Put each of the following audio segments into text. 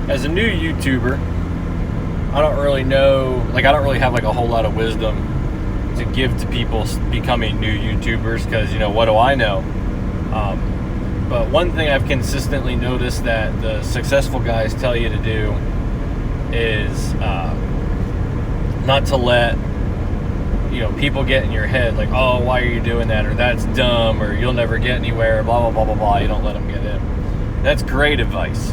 as a new YouTuber, I don't really know, I don't really have a whole lot of wisdom to give to people becoming new YouTubers, because, what do I know? But one thing I've consistently noticed that the successful guys tell you to do is not to let people get in your head like, oh, why are you doing that, or that's dumb, or you'll never get anywhere, blah blah blah blah blah. You don't let them get in. That's great advice.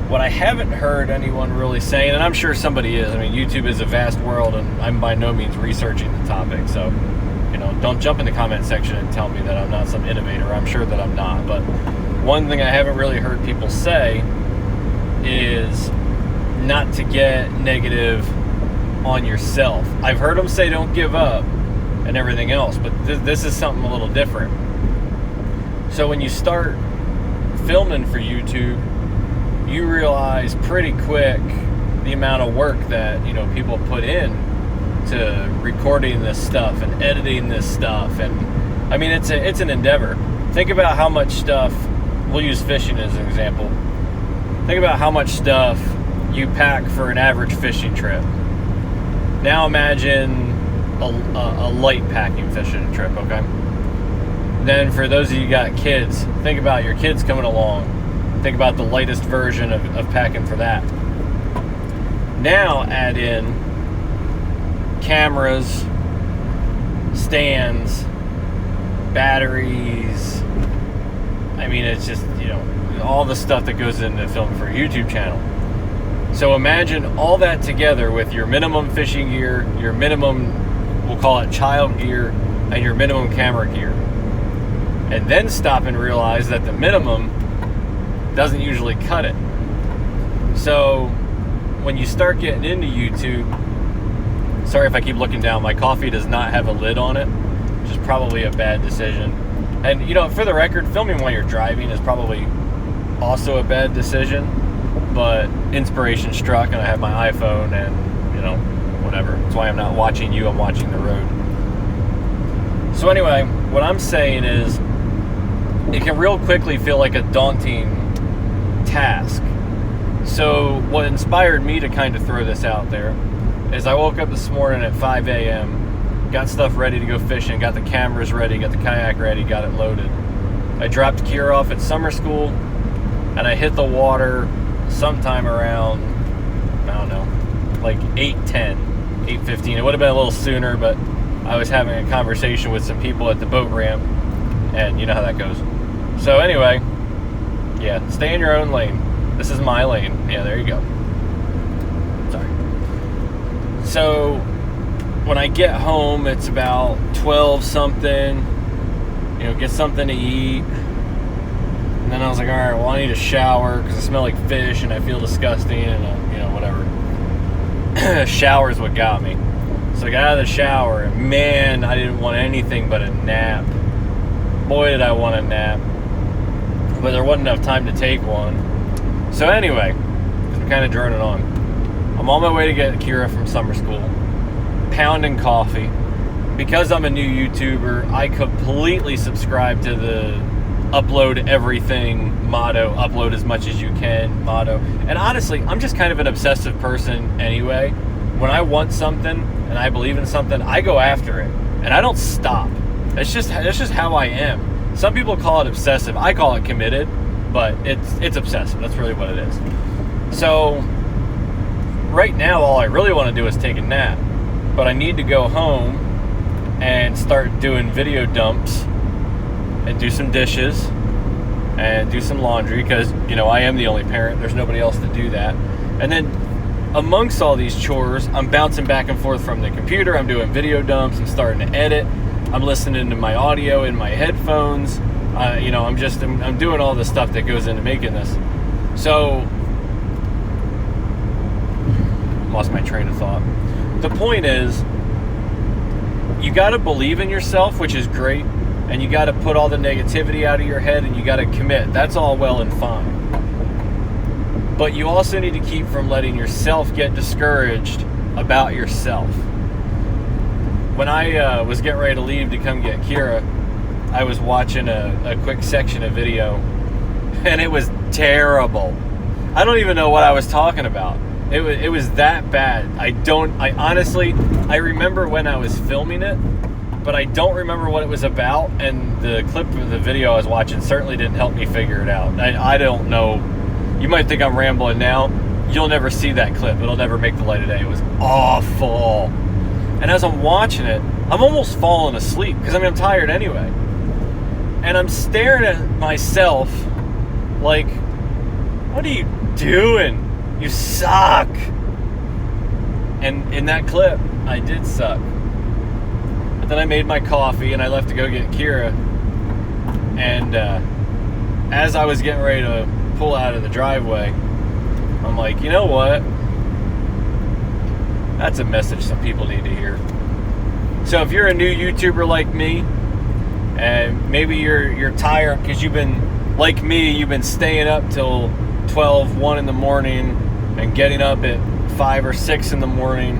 What I haven't heard anyone really saying, and I'm sure somebody is, YouTube is a vast world, and I'm by no means researching the topic, so don't jump in the comment section and tell me that I'm not some innovator. I'm sure that I'm not. But one thing I haven't really heard people say is not to get negative on yourself. I've heard them say don't give up and everything else, but this is something a little different. So when you start filming for YouTube, you realize pretty quick the amount of work that people put in to recording this stuff and editing this stuff, and it's an endeavor. Think about how much stuff, we'll use fishing as an example. Think about how much stuff you pack for an average fishing trip. Now imagine a light packing fishing trip, okay? Then for those of you who got kids, think about your kids coming along. Think about the lightest version of packing for that. Now add in cameras, stands, batteries. It's just, all the stuff that goes into filming for a YouTube channel. So imagine all that together with your minimum fishing gear, your minimum, we'll call it child gear, and your minimum camera gear. And then stop and realize that the minimum doesn't usually cut it. So when you start getting into YouTube, sorry if I keep looking down, my coffee does not have a lid on it, which is probably a bad decision. And for the record, filming while you're driving is probably also a bad decision, but inspiration struck and I have my iPhone and whatever. That's why I'm not watching you, I'm watching the road. So anyway, what I'm saying is it can real quickly feel like a daunting task. So what inspired me to kind of throw this out there is I woke up this morning at 5 a.m., got stuff ready to go fishing, got the cameras ready, got the kayak ready, got it loaded. I dropped Kira off at summer school, and I hit the water sometime around, 8:10, 8:15. It would have been a little sooner, but I was having a conversation with some people at the boat ramp, and you know how that goes. So anyway, yeah, stay in your own lane. This is my lane. Yeah, there you go. Sorry. So when I get home, it's about 12 something, get something to eat. And then I was like, all right, well, I need a shower because I smell like fish and I feel disgusting and, whatever. Shower is what got me. So I got out of the shower and man, I didn't want anything but a nap. Boy, did I want a nap. But there wasn't enough time to take one. So anyway, I'm kind of droning on. I'm on my way to get Kira from summer school, pounding coffee. Because I'm a new YouTuber, I completely subscribe to the upload everything motto, upload as much as you can motto. And honestly, I'm just kind of an obsessive person anyway. When I want something and I believe in something, I go after it and I don't stop. That's just how I am. Some people call it obsessive. I call it committed, but it's obsessive. That's really what it is. So right now, all I really want to do is take a nap, but I need to go home and start doing video dumps and do some dishes and do some laundry because, I am the only parent. There's nobody else to do that. And then amongst all these chores, I'm bouncing back and forth from the computer. I'm doing video dumps. I'm starting to edit. I'm listening to my audio in my headphones. I'm doing all the stuff that goes into making this. So, lost my train of thought. The point is, you got to believe in yourself, which is great, and you got to put all the negativity out of your head, and you got to commit. That's all well and fine. But you also need to keep from letting yourself get discouraged about yourself. When I was getting ready to leave to come get Kira, I was watching a quick section of video, and it was terrible. I don't even know what I was talking about. It was that bad. I honestly, I remember when I was filming it, but I don't remember what it was about, and the clip of the video I was watching certainly didn't help me figure it out. I don't know. You might think I'm rambling now. You'll never see that clip. It'll never make the light of day. It was awful. And as I'm watching it, I'm almost falling asleep, because I'm tired anyway. And I'm staring at myself like, what are you doing? You suck. And in that clip, I did suck. But then I made my coffee and I left to go get Kira. And as I was getting ready to pull out of the driveway, I'm like, you know what? That's a message some people need to hear. So if you're a new YouTuber like me, and maybe you're tired because you've been, like me, you've been staying up till 12, 1 in the morning and getting up at 5 or 6 in the morning,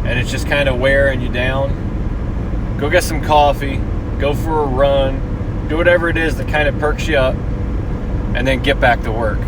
and it's just kind of wearing you down, go get some coffee, go for a run, do whatever it is that kind of perks you up, and then get back to work.